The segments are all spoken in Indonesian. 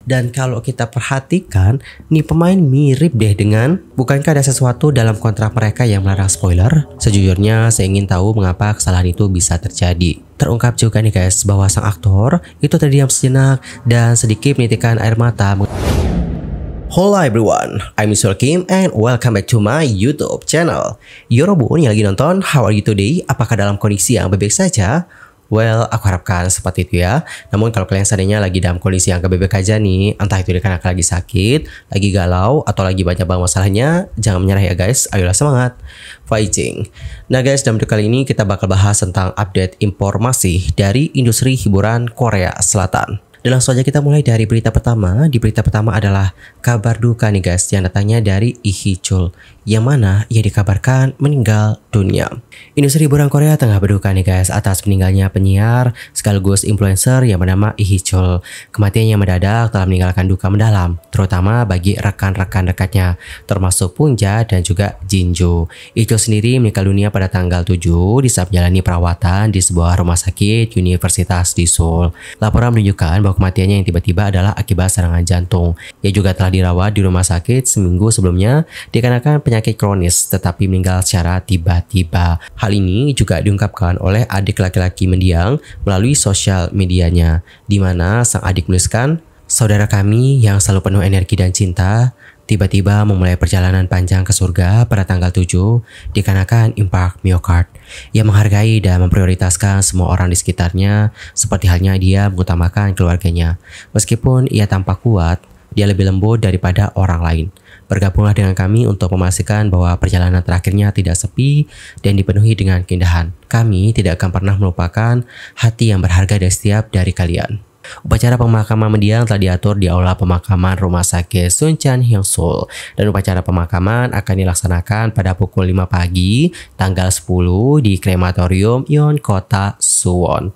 Dan kalau kita perhatikan, nih pemain mirip deh dengan, bukankah ada sesuatu dalam kontrak mereka yang melarang spoiler? Sejujurnya saya ingin tahu mengapa kesalahan itu bisa terjadi. Terungkap juga nih guys bahwa sang aktor itu terdiam sejenak dan sedikit menitikkan air mata. Hello everyone, I'm Mr. Kim and welcome back to my YouTube channel. Yorobun yang lagi nonton, how are you today? Apakah dalam kondisi yang baik-baik saja? Well, aku harapkan seperti itu ya. Namun kalau kalian seandainya lagi dalam kondisi yang gak baik-baik aja nih, entah itu karena lagi sakit, lagi galau, atau lagi banyak banget masalahnya, jangan menyerah ya guys, ayolah semangat fighting. Nah guys, dalam video kali ini kita bakal bahas tentang update informasi dari industri hiburan Korea Selatan. Dan langsung aja kita mulai dari berita pertama. Di berita pertama adalah kabar duka nih guys, yang datangnya dari Lee Hee-chul, yang mana ia dikabarkan meninggal dunia. Industri hiburan Korea tengah berduka nih guys atas meninggalnya penyiar sekaligus influencer yang bernama Lee Hee-chul. Kematiannya mendadak telah meninggalkan duka mendalam, terutama bagi rekan-rekan dekatnya, termasuk Punja dan juga Jinju. Lee-chul sendiri meninggal dunia pada tanggal 7 di saat menjalani perawatan di sebuah rumah sakit universitas di Seoul. Laporan menunjukkan bahwa kematiannya yang tiba-tiba adalah akibat serangan jantung. Ia juga telah dirawat di rumah sakit seminggu sebelumnya dikarenakan penyakit kronis, tetapi meninggal secara tiba-tiba. Hal ini juga diungkapkan oleh adik laki-laki mendiang melalui sosial medianya, di mana sang adik menuliskan, "Saudara kami yang selalu penuh energi dan cinta, tiba-tiba memulai perjalanan panjang ke surga pada tanggal 7 dikarenakan infark miokard. Ia menghargai dan memprioritaskan semua orang di sekitarnya, seperti halnya dia mengutamakan keluarganya. Meskipun ia tampak kuat, dia lebih lembut daripada orang lain. Bergabunglah dengan kami untuk memastikan bahwa perjalanan terakhirnya tidak sepi dan dipenuhi dengan keindahan. Kami tidak akan pernah melupakan hati yang berharga dari setiap dari kalian." Upacara pemakaman mendiang telah diatur di aula pemakaman Rumah Sakit Suncheon Hyungsul, dan upacara pemakaman akan dilaksanakan pada pukul 5 pagi tanggal 10 di krematorium Yeon Kota Suwon.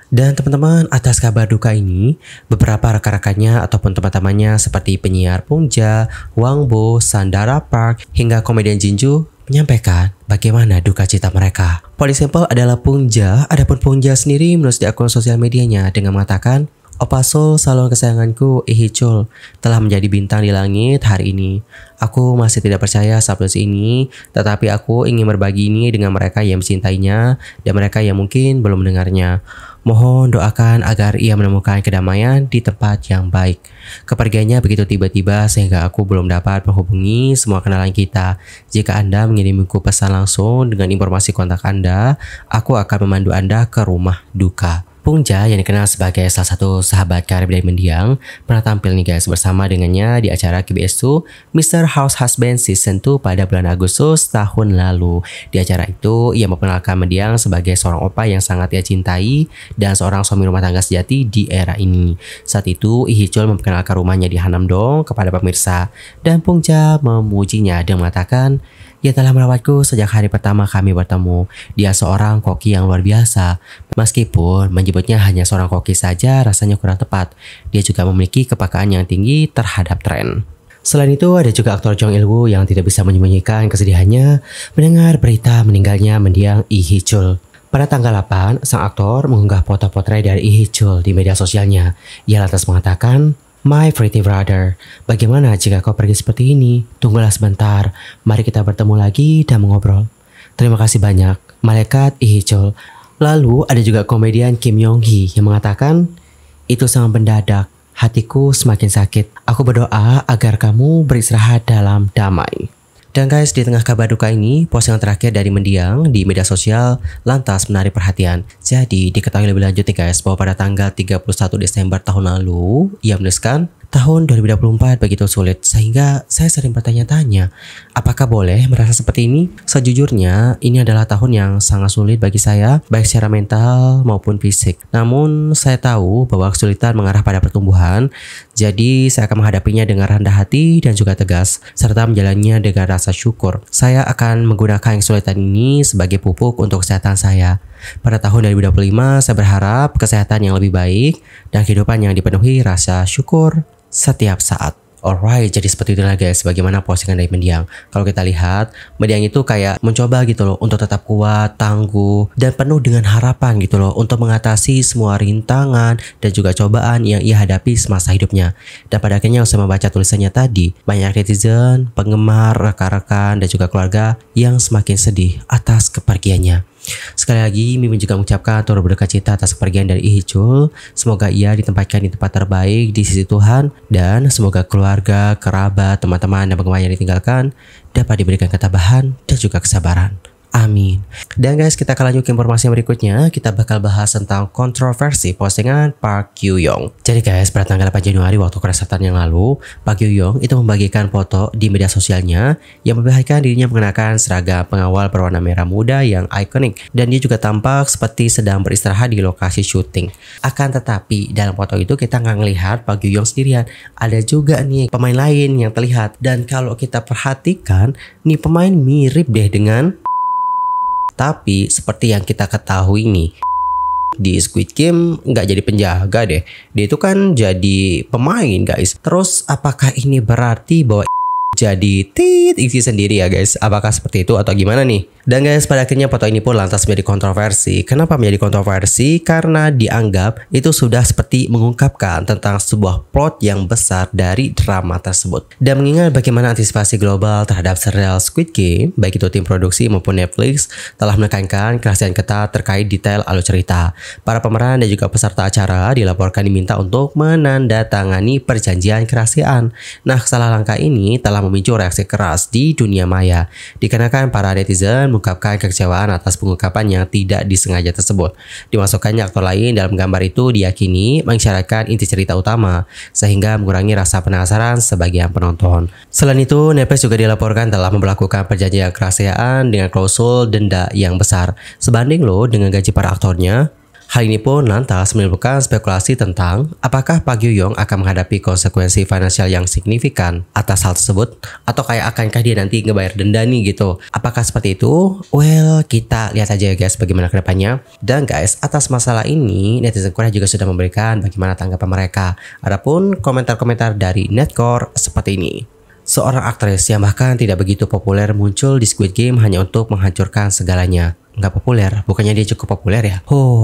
Dan teman-teman, atas kabar duka ini, beberapa rekan-rekannya ataupun teman-temannya seperti penyiar Punja, Wang Bo, Sandara Park, hingga komedian Jinju menyampaikan bagaimana duka cita mereka. Paling simpel adalah Punja. Adapun Punja sendiri menulis di akun sosial medianya dengan mengatakan, "Opa Sol, salon kesayanganku Lee Hee-chul telah menjadi bintang di langit hari ini. Aku masih tidak percaya saat menulis ini, tetapi aku ingin berbagi ini dengan mereka yang mencintainya dan mereka yang mungkin belum mendengarnya. Mohon doakan agar ia menemukan kedamaian di tempat yang baik. Kepergiannya begitu tiba-tiba sehingga aku belum dapat menghubungi semua kenalan kita. Jika Anda mengirimku pesan langsung dengan informasi kontak Anda, aku akan memandu Anda ke rumah duka." Punja yang dikenal sebagai salah satu sahabat karib dari mendiang pernah tampil nih guys bersama dengannya di acara KBS 2 Mr. House Husband Season 2 pada bulan Agustus tahun lalu. Di acara itu ia memperkenalkan mendiang sebagai seorang opa yang sangat ia cintai dan seorang suami rumah tangga sejati di era ini. Saat itu Lee Hee-chul memperkenalkan rumahnya di Hanamdong kepada pemirsa, dan Punja memujinya dan mengatakan, "Ia telah merawatku sejak hari pertama kami bertemu. Dia seorang koki yang luar biasa. Meskipun menyebutnya hanya seorang koki saja rasanya kurang tepat. Dia juga memiliki kepekaan yang tinggi terhadap tren." Selain itu, ada juga aktor Jong Il-woo yang tidak bisa menyembunyikan kesedihannya mendengar berita meninggalnya mendiang Lee Hee-chul. Pada tanggal 8, sang aktor mengunggah foto potret dari Lee Hee-chul di media sosialnya. Ia lantas mengatakan, "My pretty brother, bagaimana jika kau pergi seperti ini? Tunggulah sebentar, mari kita bertemu lagi dan mengobrol. Terima kasih banyak, malaikat Lee Hee-chul." Lalu ada juga komedian Kim Yong-hee yang mengatakan, "Itu sangat mendadak, hatiku semakin sakit. Aku berdoa agar kamu beristirahat dalam damai." Dan guys, di tengah kabar duka ini, postingan terakhir dari mendiang di media sosial lantas menarik perhatian. Jadi diketahui lebih lanjut nih guys, bahwa pada tanggal 31 Desember tahun lalu, ia menuliskan, "Tahun 2024 begitu sulit sehingga saya sering bertanya-tanya, apakah boleh merasa seperti ini? Sejujurnya, ini adalah tahun yang sangat sulit bagi saya, baik secara mental maupun fisik. Namun, saya tahu bahwa kesulitan mengarah pada pertumbuhan, jadi saya akan menghadapinya dengan rendah hati dan juga tegas, serta menjalannya dengan rasa syukur. Saya akan menggunakan kesulitan ini sebagai pupuk untuk kesehatan saya. Pada tahun 2025, saya berharap kesehatan yang lebih baik dan kehidupan yang dipenuhi rasa syukur setiap saat." Alright, jadi seperti itulah guys bagaimana postingan dari Mendiang. Kalau kita lihat, Mendiang itu kayak mencoba gitu loh untuk tetap kuat, tangguh, dan penuh dengan harapan gitu loh untuk mengatasi semua rintangan dan juga cobaan yang ia hadapi semasa hidupnya. Dan pada akhirnya usai membaca tulisannya tadi, banyak netizen, penggemar, rekan-rekan, dan juga keluarga yang semakin sedih atas kepergiannya. Sekali lagi, Mimin juga mengucapkan turut berduka cita atas kepergian dari Ihijul. Semoga ia ditempatkan di tempat terbaik di sisi Tuhan, dan semoga keluarga, kerabat, teman-teman, dan penggemar yang ditinggalkan dapat diberikan ketabahan dan juga kesabaran. Amin. Dan guys, kita akan lanjut ke informasi yang berikutnya. Kita bakal bahas tentang kontroversi postingan Park Gyu-young. Jadi guys, pada tanggal 8 Januari waktu keresetan yang lalu, Park Gyu-young itu membagikan foto di media sosialnya yang memperlihatkan dirinya mengenakan seragam pengawal berwarna merah muda yang ikonik. Dan dia juga tampak seperti sedang beristirahat di lokasi syuting. Akan tetapi dalam foto itu kita nggak ngelihat Park Gyu-young sendirian. Ada juga nih pemain lain yang terlihat. Dan kalau kita perhatikan, nih pemain mirip deh dengan. Tapi seperti yang kita ketahui nih, di Squid Game nggak jadi penjaga deh. Dia itu kan jadi pemain guys. Terus apakah ini berarti bahwa jadi isi sendiri ya guys? Apakah seperti itu atau gimana nih? Dan guys, pada akhirnya foto ini pun lantas menjadi kontroversi. Kenapa menjadi kontroversi? Karena dianggap itu sudah seperti mengungkapkan tentang sebuah plot yang besar dari drama tersebut. Dan mengingat bagaimana antisipasi global terhadap serial Squid Game, baik itu tim produksi maupun Netflix, telah menekankan kerahasiaan ketat terkait detail alur cerita. Para pemeran dan juga peserta acara dilaporkan diminta untuk menandatangani perjanjian kerahasiaan. Nah, salah langkah ini telah memicu reaksi keras di dunia maya, dikarenakan para netizen mengungkapkan kekecewaan atas pengungkapan yang tidak disengaja tersebut. Dimasukkannya aktor lain dalam gambar itu diyakini mengisyaratkan inti cerita utama, sehingga mengurangi rasa penasaran sebagian penonton. Selain itu, Netflix juga dilaporkan telah memperlakukan perjanjian kerahasiaan dengan klausul denda yang besar, sebanding loh dengan gaji para aktornya. Hal ini pun lantas menimbulkan spekulasi tentang apakah Park Gyu-young akan menghadapi konsekuensi finansial yang signifikan atas hal tersebut, atau kayak akankah dia nanti ngebayar denda nih gitu. Apakah seperti itu? Well, kita lihat aja ya guys bagaimana kedepannya. Dan guys, atas masalah ini netizen Korea juga sudah memberikan bagaimana tanggapan mereka. Adapun komentar-komentar dari Netcore seperti ini. Seorang aktris yang bahkan tidak begitu populer muncul di Squid Game hanya untuk menghancurkan segalanya. Nggak populer, bukannya dia cukup populer ya?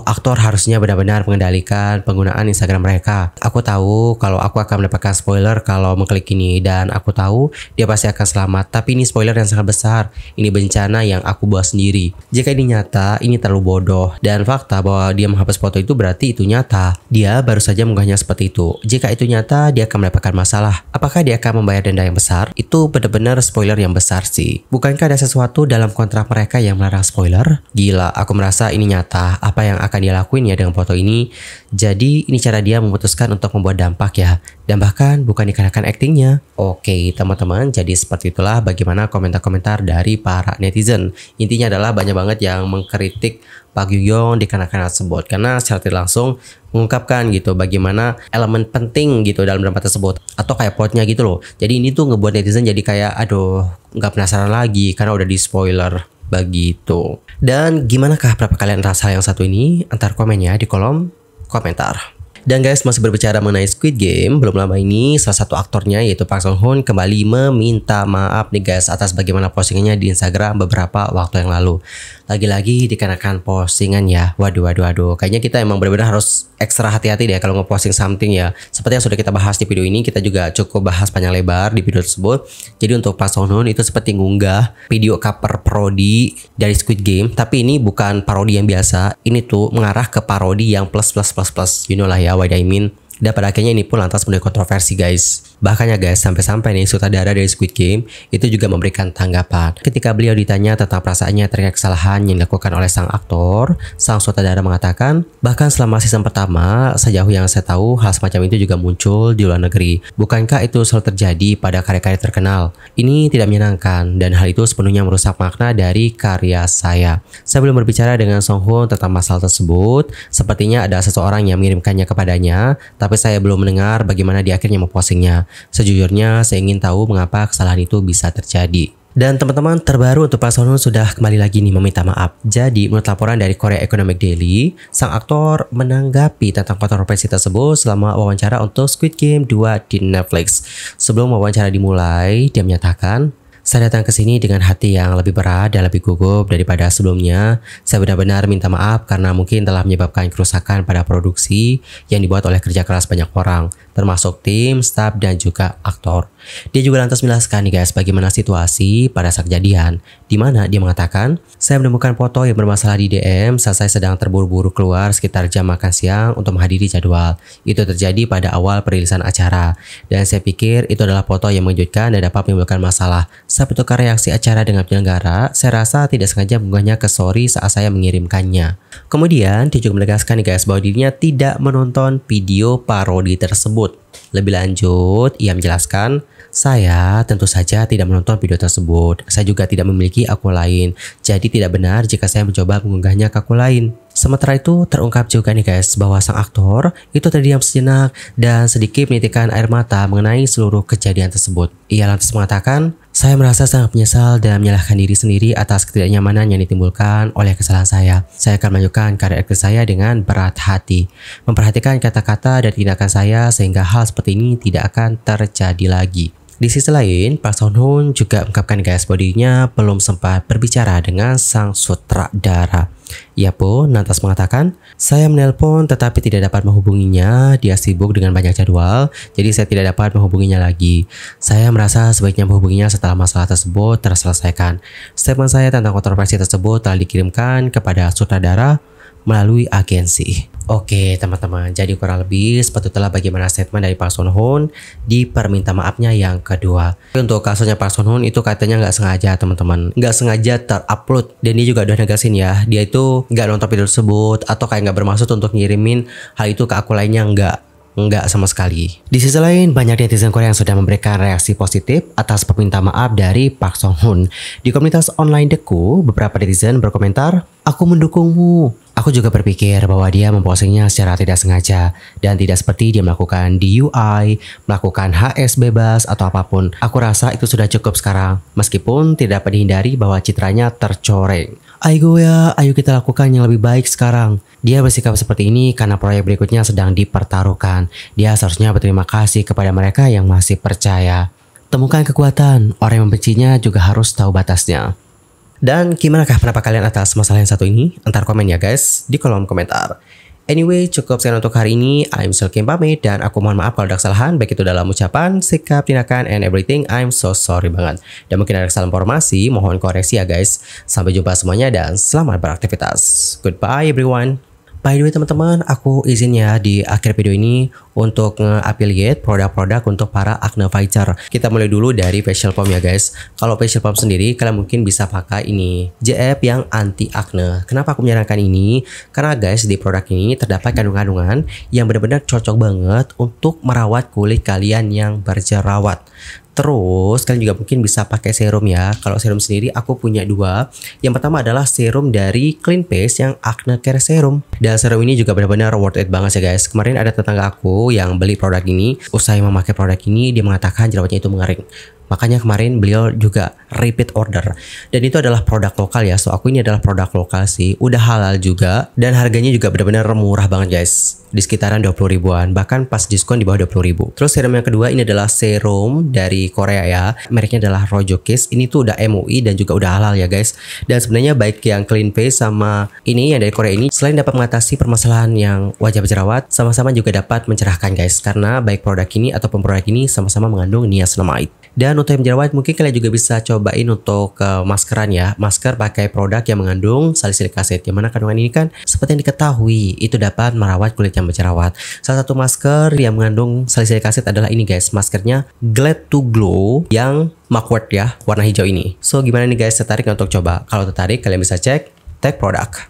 Aktor harusnya benar-benar mengendalikan penggunaan Instagram mereka. Aku tahu kalau aku akan mendapatkan spoiler kalau mengklik ini, dan aku tahu dia pasti akan selamat. Tapi ini spoiler yang sangat besar. Ini bencana yang aku buat sendiri. Jika ini nyata, ini terlalu bodoh. Dan fakta bahwa dia menghapus foto itu berarti itu nyata. Dia baru saja mengunggahnya seperti itu. Jika itu nyata, dia akan mendapatkan masalah. Apakah dia akan membayar denda yang besar? Itu benar-benar spoiler yang besar sih. Bukankah ada sesuatu dalam kontrak mereka yang melarang spoiler? Gila, aku merasa ini nyata apa yang akan dia lakuin ya dengan foto ini. Jadi ini cara dia memutuskan untuk membuat dampak ya. Dan bahkan bukan dikarenakan aktingnya. Oke teman-teman, jadi seperti itulah bagaimana komentar-komentar dari para netizen. Intinya adalah banyak banget yang mengkritik Park Gyu-young dikarenakan hal tersebut, karena secara tidak langsung mengungkapkan gitu bagaimana elemen penting gitu dalam drama tersebut, atau kayak plotnya gitu loh. Jadi ini tuh ngebuat netizen jadi kayak aduh nggak penasaran lagi karena udah di spoiler begitu. Dan gimanakah berapa kalian rasa yang satu ini? Antar komennya di kolom komentar. Dan guys, masih berbicara mengenai Squid Game, belum lama ini salah satu aktornya yaitu Park Sung-hoon kembali meminta maaf nih guys atas bagaimana postingannya di Instagram beberapa waktu yang lalu. Lagi-lagi dikarenakan postingan ya. Waduh. Kayaknya kita emang benar-benar harus ekstra hati-hati deh kalau ngeposting something ya. Seperti yang sudah kita bahas di video ini, kita juga cukup bahas panjang lebar di video tersebut. Jadi untuk Park Sung-hoon itu seperti ngunggah video cover parodi dari Squid Game, tapi ini bukan parodi yang biasa. Ini tuh mengarah ke parodi yang plus. You know lah ya what I mean. Dan pada akhirnya ini pun lantas menjadi kontroversi guys. Bahkan ya guys, sampai-sampai nih sutradara dari Squid Game itu juga memberikan tanggapan. Ketika beliau ditanya tentang perasaannya terkait kesalahan yang dilakukan oleh sang aktor, sang sutradara mengatakan, bahkan selama season pertama, sejauh yang saya tahu, hal semacam itu juga muncul di luar negeri. Bukankah itu selalu terjadi pada karya-karya terkenal? Ini tidak menyenangkan, dan hal itu sepenuhnya merusak makna dari karya saya. Saya belum berbicara dengan Sung-hoon tentang masalah tersebut. Sepertinya ada seseorang yang mengirimkannya kepadanya, tapi saya belum mendengar bagaimana dia akhirnya mempostingnya. Sejujurnya, saya ingin tahu mengapa kesalahan itu bisa terjadi. Dan teman-teman, terbaru untuk Park Seo Hoon sudah kembali lagi nih meminta maaf. Jadi menurut laporan dari Korea Economic Daily, sang aktor menanggapi tentang kontroversi tersebut selama wawancara untuk Squid Game 2 di Netflix. Sebelum wawancara dimulai, dia menyatakan, "Saya datang ke sini dengan hati yang lebih berat dan lebih gugup daripada sebelumnya. Saya benar-benar minta maaf karena mungkin telah menyebabkan kerusakan pada produksi yang dibuat oleh kerja keras banyak orang, termasuk tim, staf, dan juga aktor." Dia juga lantas menjelaskan nih guys bagaimana situasi pada saat kejadian, di mana dia mengatakan, "Saya menemukan foto yang bermasalah di DM saat saya sedang terburu-buru keluar sekitar jam makan siang untuk menghadiri jadwal. Itu terjadi pada awal perilisan acara, dan saya pikir itu adalah foto yang mengejutkan dan dapat menimbulkan masalah. Saat bertukar reaksi acara dengan penyelenggara, saya rasa tidak sengaja mengunggahnya ke story saat saya mengirimkannya." Kemudian dia juga menegaskan nih guys bahwa dirinya tidak menonton video parodi tersebut. Lebih lanjut, ia menjelaskan, "Saya tentu saja tidak menonton video tersebut. Saya juga tidak memiliki akun lain. Jadi tidak benar jika saya mencoba mengunggahnya ke akun lain." Sementara itu terungkap juga nih guys bahwa sang aktor itu terdiam sejenak dan sedikit menitikkan air mata mengenai seluruh kejadian tersebut. Ia lantas mengatakan, "Saya merasa sangat menyesal dan menyalahkan diri sendiri atas ketidaknyamanan yang ditimbulkan oleh kesalahan saya. Saya akan melanjutkan karir aktif saya dengan berat hati, memperhatikan kata-kata dan tindakan saya sehingga hal seperti ini tidak akan terjadi lagi." Di sisi lain, Park Seo Hoon juga mengungkapkan guys bahwa dirinya belum sempat berbicara dengan sang sutradara. Ia pun lantas mengatakan, "Saya menelpon tetapi tidak dapat menghubunginya. Dia sibuk dengan banyak jadwal, jadi saya tidak dapat menghubunginya lagi. Saya merasa sebaiknya menghubunginya setelah masalah tersebut terselesaikan. Statement saya tentang kontroversi tersebut telah dikirimkan kepada sutradara melalui agensi." Oke teman-teman, jadi kurang lebih seperti itulah bagaimana statement dari Park Seo Hoon di perminta maafnya yang kedua. Untuk kasusnya Park Seo Hoon itu katanya nggak sengaja teman-teman, nggak sengaja terupload, dan dia juga udah negasin ya, dia itu nggak nonton video tersebut atau kayak nggak bermaksud untuk ngirimin hal itu ke akun lainnya, Enggak sama sekali. Di sisi lain, banyak netizen Korea yang sudah memberikan reaksi positif atas permintaan maaf dari Park Seo Hoon. Di komunitas online Deku, beberapa netizen berkomentar, "Aku mendukungmu. Aku juga berpikir bahwa dia mempostingnya secara tidak sengaja dan tidak seperti dia melakukan DUI, melakukan HS bebas atau apapun. Aku rasa itu sudah cukup sekarang, meskipun tidak dapat dihindari bahwa citranya tercoreng. Ayo ya, ayo kita lakukan yang lebih baik sekarang. Dia bersikap seperti ini karena proyek berikutnya sedang dipertaruhkan. Dia seharusnya berterima kasih kepada mereka yang masih percaya. Temukan kekuatan, orang yang membencinya juga harus tahu batasnya." Dan gimanakah pendapat kalian atas masalah yang satu ini? Antar komen ya guys di kolom komentar. Anyway, cukup sekian untuk hari ini. I'm Silky pamit dan aku mohon maaf kalau ada kesalahan, baik itu dalam ucapan, sikap, tindakan, and everything. I'm so sorry banget. Dan mungkin ada kesalahan informasi, mohon koreksi ya guys. Sampai jumpa semuanya dan selamat beraktivitas. Goodbye everyone. By the way teman-teman, aku izin ya di akhir video ini untuk nge-affiliate produk-produk untuk para acne fighter. Kita mulai dulu dari facial foam ya guys. Kalau facial foam sendiri, kalian mungkin bisa pakai ini, JF yang anti acne. Kenapa aku menyarankan ini? Karena guys, di produk ini terdapat kandungan-kandungan yang benar-benar cocok banget untuk merawat kulit kalian yang berjerawat. Terus kalian juga mungkin bisa pakai serum ya. Kalau serum sendiri aku punya dua. Yang pertama adalah serum dari Clean Face yang Acne Care Serum. Dan serum ini juga benar-benar worth it banget ya guys. Kemarin ada tetangga aku yang beli produk ini. Usai memakai produk ini, dia mengatakan jerawatnya itu mengering. Makanya kemarin beliau juga repeat order. Dan itu adalah produk lokal ya. So aku ini adalah produk lokal sih. Udah halal juga. Dan harganya juga benar-benar murah banget guys. Di sekitaran 20 ribuan. Bahkan pas diskon di bawah 20 ribu. Terus serum yang kedua ini adalah serum dari Korea ya. Mereknya adalah Rojo Kiss. Ini tuh udah MUI dan juga udah halal ya guys. Dan sebenarnya baik yang Clean Face sama ini yang dari Korea ini, selain dapat mengatasi permasalahan yang wajah berjerawat, sama-sama juga dapat mencerahkan guys. Karena baik produk ini ataupun produk ini sama-sama mengandung niacinamide. Dan untuk yang jerawat mungkin kalian juga bisa cobain untuk maskeran ya. Masker pakai produk yang mengandung salicylic acid. Yang mana kandungan ini kan seperti yang diketahui itu dapat merawat kulit yang berjerawat. Salah satu masker yang mengandung salicylic acid adalah ini guys. Maskernya Glad to Glow yang mugwort ya, warna hijau ini. So gimana nih guys, tertarik untuk coba? Kalau tertarik kalian bisa cek tag produk.